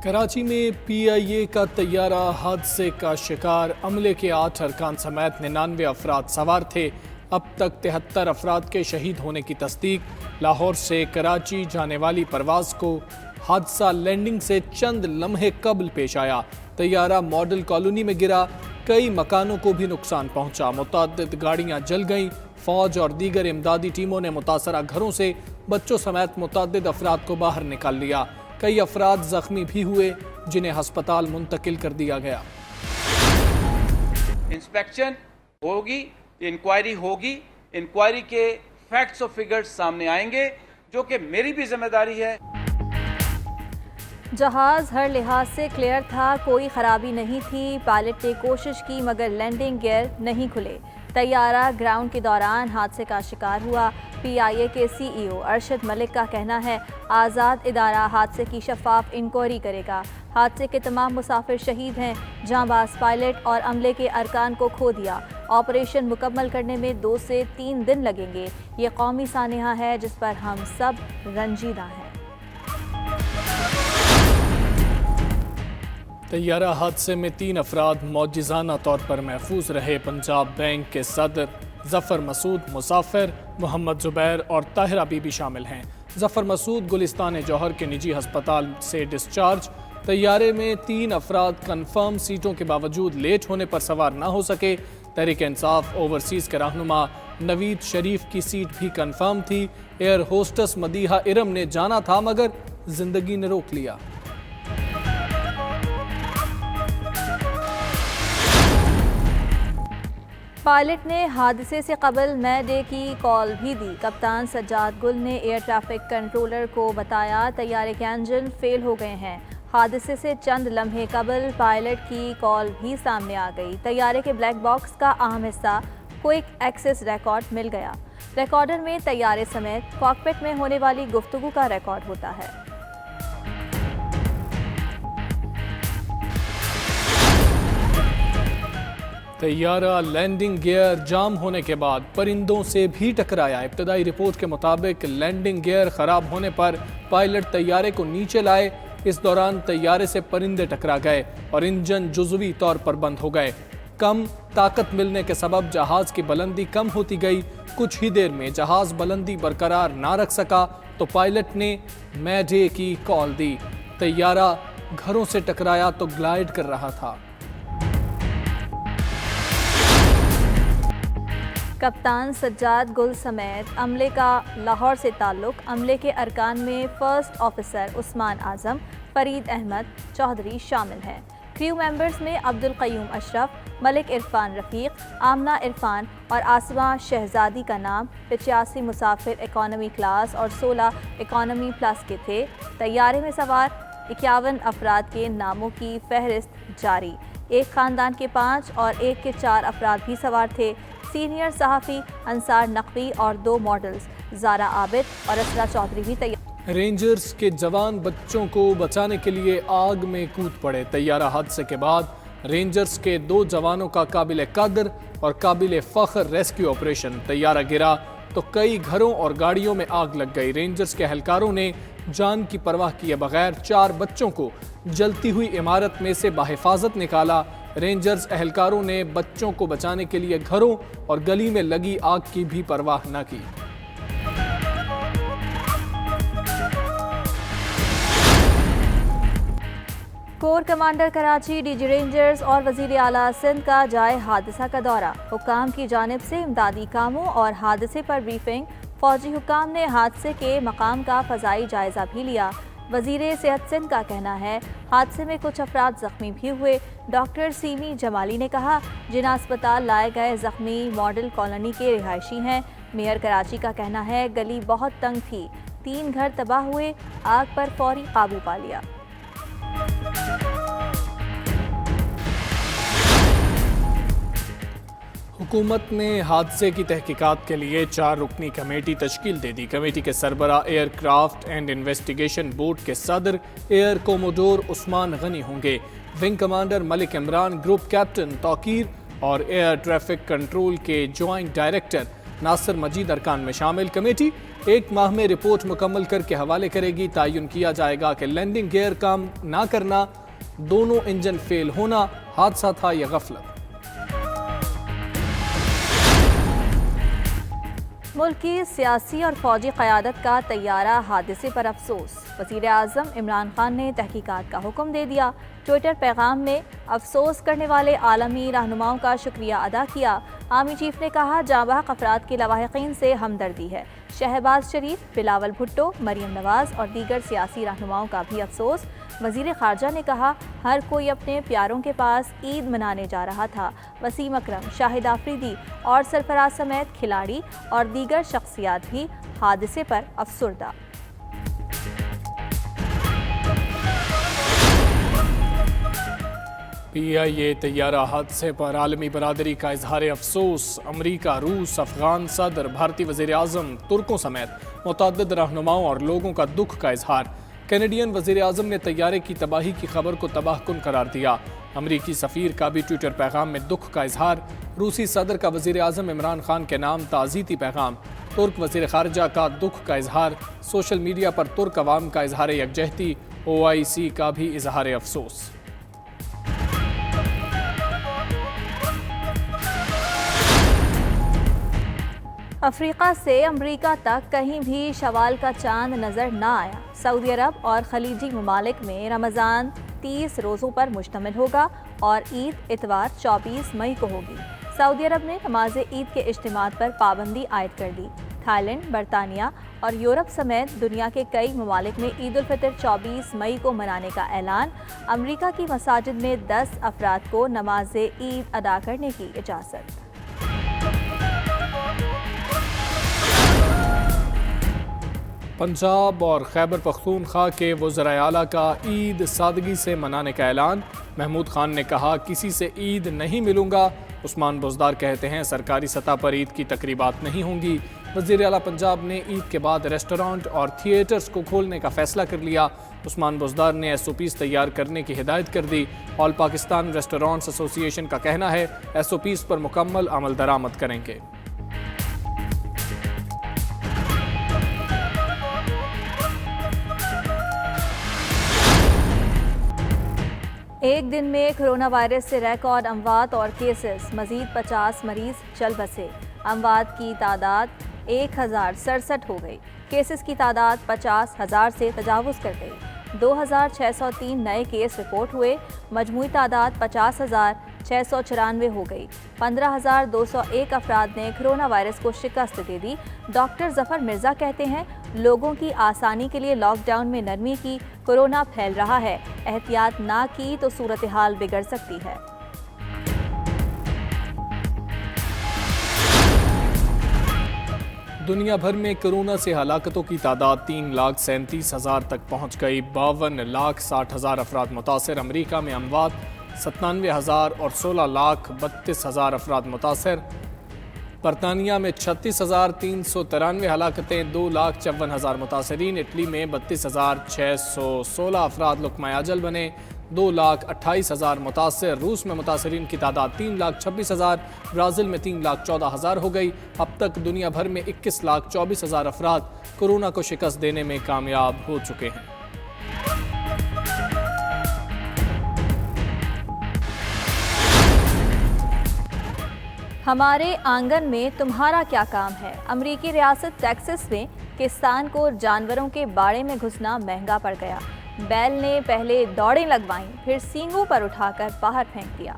کراچی میں پی آئی اے کا طیارہ حادثے کا شکار، عملے کے 8 ارکان سمیت 99 افراد سوار تھے۔ اب تک 73 افراد کے شہید ہونے کی تصدیق۔ لاہور سے کراچی جانے والی پرواز کو حادثہ لینڈنگ سے چند لمحے قبل پیش آیا۔ طیارہ ماڈل کالونی میں گرا، کئی مکانوں کو بھی نقصان پہنچا، متعدد گاڑیاں جل گئیں۔ فوج اور دیگر امدادی ٹیموں نے متاثرہ گھروں سے بچوں سمیت متعدد افراد کو باہر نکال لیا۔ کئی افراد زخمی بھی ہوئے، جنہیں ہسپتال منتقل کر دیا گیا۔ انسپیکشن ہوگی، انکوائری ہوگی، انکوائری کے فیکٹس اور فگرز سامنے آئیں گے، جو کہ میری بھی ذمہ داری ہے۔ جہاز ہر لحاظ سے کلیئر تھا، کوئی خرابی نہیں تھی۔ پائلٹ نے کوشش کی مگر لینڈنگ گیئر نہیں کھلے۔ طیارہ گراؤنڈ کے دوران حادثے کا شکار ہوا۔ پی آئی اے کے سی ای او ارشد ملک کا کہنا ہے آزاد ادارہ حادثے کی شفاف انکوائری کرے گا۔ حادثے کے تمام مسافر شہید ہیں۔ جاں باز پائلٹ اور عملے کے ارکان کو کھو دیا۔ آپریشن مکمل کرنے میں 2 سے 3 دن لگیں گے۔ یہ قومی سانحہ ہے جس پر ہم سب رنجیدہ ہیں۔ طیارہ حادثے میں 3 افراد معجزانہ طور پر محفوظ رہے۔ پنجاب بینک کے صدر ظفر مسعود مسافر، محمد زبیر اور طاہرہ بی بی شامل ہیں۔ ظفر مسعود گلستان جوہر کے نجی ہسپتال سے ڈسچارج۔ طیارے میں 3 افراد کنفرم سیٹوں کے باوجود لیٹ ہونے پر سوار نہ ہو سکے۔ تحریک انصاف اوورسیز کے رہنما نوید شریف کی سیٹ بھی کنفرم تھی۔ ایئر ہوسٹس مدیحہ ارم نے جانا تھا مگر زندگی نے روک لیا۔ پائلٹ نے حادثے سے قبل مے ڈے کی کال بھی دی۔ کپتان سجاد گل نے ایئر ٹریفک کنٹرولر کو بتایا طیارے کے انجن فیل ہو گئے ہیں۔ حادثے سے چند لمحے قبل پائلٹ کی کال بھی سامنے آ گئی۔ طیارے کے بلیک باکس کا اہم حصہ کوئک ایکسس ریکارڈ مل گیا۔ ریکارڈر میں طیارے سمیت کاکپٹ میں ہونے والی گفتگو کا ریکارڈ ہوتا ہے۔ طیارہ لینڈنگ گیئر جام ہونے کے بعد پرندوں سے بھی ٹکرایا۔ ابتدائی رپورٹ کے مطابق لینڈنگ گیئر خراب ہونے پر پائلٹ طیارے کو نیچے لائے۔ اس دوران طیارے سے پرندے ٹکرا گئے اور انجن جزوی طور پر بند ہو گئے۔ کم طاقت ملنے کے سبب جہاز کی بلندی کم ہوتی گئی۔ کچھ ہی دیر میں جہاز بلندی برقرار نہ رکھ سکا تو پائلٹ نے مے ڈے کی کال دی۔ طیارہ گھروں سے ٹکرایا تو گلائیڈ کر رہا تھا۔ کپتان سجاد گل سمیت عملے کا لاہور سے تعلق۔ عملے کے ارکان میں فرسٹ آفیسر عثمان اعظم، فرید احمد چودھری شامل ہیں۔ کریو ممبرز میں عبدالقیوم اشرف، ملک عرفان رفیق، آمنہ عرفان اور آسمہ شہزادی کا نام۔ 85 مسافر اکانومی کلاس اور 16 اکانومی پلس کے تھے۔ طیارے میں سوار 51 افراد کے ناموں کی فہرست جاری۔ ایک خاندان کے 5 اور ایک کے 4 افراد بھی سوار تھے۔ سینئر صحافی انصار نقوی اور 2 ماڈلز زارا عابد اور اسرا چودھری بھی تیار۔ رینجرز کے جوان بچوں کو بچانے کے لیے آگ میں کود پڑے۔ طیارہ حادثے کے بعد رینجرز کے 2 جوانوں کا قابل قدر اور قابل فخر ریسکیو آپریشن۔ طیارہ گرا تو کئی گھروں اور گاڑیوں میں آگ لگ گئی۔ رینجرز کے اہلکاروں نے جان کی پرواہ کیے بغیر 4 بچوں کو جلتی ہوئی عمارت میں سے بحفاظت نکالا۔ رینجرز اہلکاروں نے بچوں کو بچانے کے لیے گھروں اور گلی میں لگی آگ کی بھی پرواہ نہ کی۔ Corps commander Karachi, D G rangers اور وزیر اعلیٰ سندھ کا جائے حادثہ کا دورہ۔ حکام کی جانب سے امدادی کاموں اور حادثے پر بریفنگ۔ فوجی حکام نے حادثے کے مقام کا فضائی جائزہ بھی لیا۔ وزیر صحت سندھ کا کہنا ہے حادثے میں کچھ افراد زخمی بھی ہوئے۔ ڈاکٹر سیمی جمالی نے کہا جنہیں اسپتال لائے گئے زخمی ماڈل کالونی کے رہائشی ہیں۔ میئر کراچی کا کہنا ہے گلی بہت تنگ تھی، 3 گھر تباہ ہوئے، آگ پر فوری قابو پا لیا۔ حکومت نے حادثے کی تحقیقات کے لیے 4 رکنی کمیٹی تشکیل دے دی۔ کمیٹی کے سربراہ aircraft and investigation board کے صدر ایئر کوموڈور عثمان غنی ہوں گے۔ Wing commander Malik Imran, group captain Tauqeer اور ایئر ٹریفک کنٹرول کے جوائنٹ ڈائریکٹر ناصر مجید ارکان میں شامل۔ کمیٹی 1 ماہ میں رپورٹ مکمل کر کے حوالے کرے گی۔ تعین کیا جائے گا کہ لینڈنگ گیئر کام نہ کرنا، دونوں انجن فیل ہونا حادثہ تھا یا غفلت۔ ملک کی سیاسی اور فوجی قیادت کا طیارہ حادثے پر افسوس۔ وزیر اعظم عمران خان نے تحقیقات کا حکم دے دیا۔ ٹویٹر پیغام میں افسوس کرنے والے عالمی رہنماؤں کا شکریہ ادا کیا۔ آرمی چیف نے کہا جاں بحق افراد کے لواحقین سے ہمدردی ہے۔ شہباز شریف، بلاول بھٹو، مریم نواز اور دیگر سیاسی رہنماؤں کا بھی افسوس۔ وزیر خارجہ نے کہا ہر کوئی اپنے پیاروں کے پاس عید منانے جا رہا تھا۔ وسیم اکرم، شاہد آفریدی اور سرفراز سمیت کھلاڑی اور دیگر شخصیات بھی حادثے پر افسردہ۔ PIA طیارہ حادثے پر عالمی برادری کا اظہار افسوس۔ امریکہ، روس، افغان صدر، بھارتی وزیر اعظم، ترکوں سمیت متعدد رہنماؤں اور لوگوں کا دکھ کا اظہار۔ کینیڈین وزیر اعظم نے طیارے کی تباہی کی خبر کو تباہ کن قرار دیا۔ امریکی سفیر کا بھی ٹویٹر پیغام میں دکھ کا اظہار۔ روسی صدر کا وزیر اعظم عمران خان کے نام تعزیتی پیغام۔ ترک وزیر خارجہ کا دکھ کا اظہار۔ سوشل میڈیا پر ترک عوام کا اظہار یکجہتی۔ OIC کا بھی اظہار افسوس۔ افریقہ سے امریکہ تک کہیں بھی شوال کا چاند نظر نہ آیا۔ سعودی عرب اور خلیجی ممالک میں رمضان 30 روزوں پر مشتمل ہوگا اور عید اتوار 24 مئی کو ہوگی۔ سعودی عرب نے نماز عید کے اجتماعات پر پابندی عائد کر دی۔ تھائی لینڈ، برطانیہ اور یورپ سمیت دنیا کے کئی ممالک میں عید الفطر 24 مئی کو منانے کا اعلان۔ امریکہ کی مساجد میں 10 افراد کو نماز عید ادا کرنے کی اجازت۔ پنجاب اور خیبر پختونخوا کے وزرائے اعلیٰ کا عید سادگی سے منانے کا اعلان۔ محمود خان نے کہا کسی سے عید نہیں ملوں گا۔ عثمان بزدار کہتے ہیں سرکاری سطح پر عید کی تقریبات نہیں ہوں گی۔ وزیر اعلیٰ پنجاب نے عید کے بعد ریسٹورانٹ اور تھیٹرز کو کھولنے کا فیصلہ کر لیا۔ عثمان بزدار نے SOPs تیار کرنے کی ہدایت کر دی۔ آل پاکستان ریسٹورانٹس ایسوسی ایشن کا کہنا ہے SOPs پر مکمل عمل درآمد کریں گے۔ ایک دن میں کرونا وائرس سے ریکارڈ اموات اور کیسز، مزید 50 مریض چل بسے۔ اموات کی تعداد 1067 ہو گئی۔ کیسز کی تعداد 50,000 سے تجاوز کر گئی۔ 2603 نئے کیس رپورٹ ہوئے۔ مجموعی تعداد 50,694 ہو گئی۔ 15,201 افراد نے کرونا وائرس کو شکست دے دی۔ ڈاکٹر ظفر مرزا کہتے ہیں لوگوں کی آسانی کے لیے لاک ڈاؤن میں نرمی کی۔ کورونا پھیل رہا ہے، احتیاط نہ کی تو صورتحال بگڑ سکتی ہے۔ دنیا بھر میں کورونا سے ہلاکتوں کی تعداد 3,37,000 تک پہنچ گئی۔ 52,60,000 افراد متاثر۔ امریکہ میں اموات 97,000 اور 16,32,000 افراد متاثر۔ برطانیہ میں 36,393 ہلاکتیں، 2,54,000 متاثرین۔ اٹلی میں 32,616 افراد لقمہ اجل بنے، 2,28,000 متاثر۔ روس میں متاثرین کی تعداد 3,26,000، برازیل میں 3,14,000 ہو گئی۔ اب تک دنیا بھر میں 21,24,000 افراد کورونا کو شکست دینے میں کامیاب ہو چکے ہیں۔ ہمارے آنگن میں تمہارا کیا کام ہے؟ امریکی ریاست ٹیکساس میں کسان کو جانوروں کے باڑے میں گھسنا مہنگا پڑ گیا۔ بیل نے پہلے دوڑیں لگوائیں، پھر سینگوں پر اٹھا کر باہر پھینک دیا۔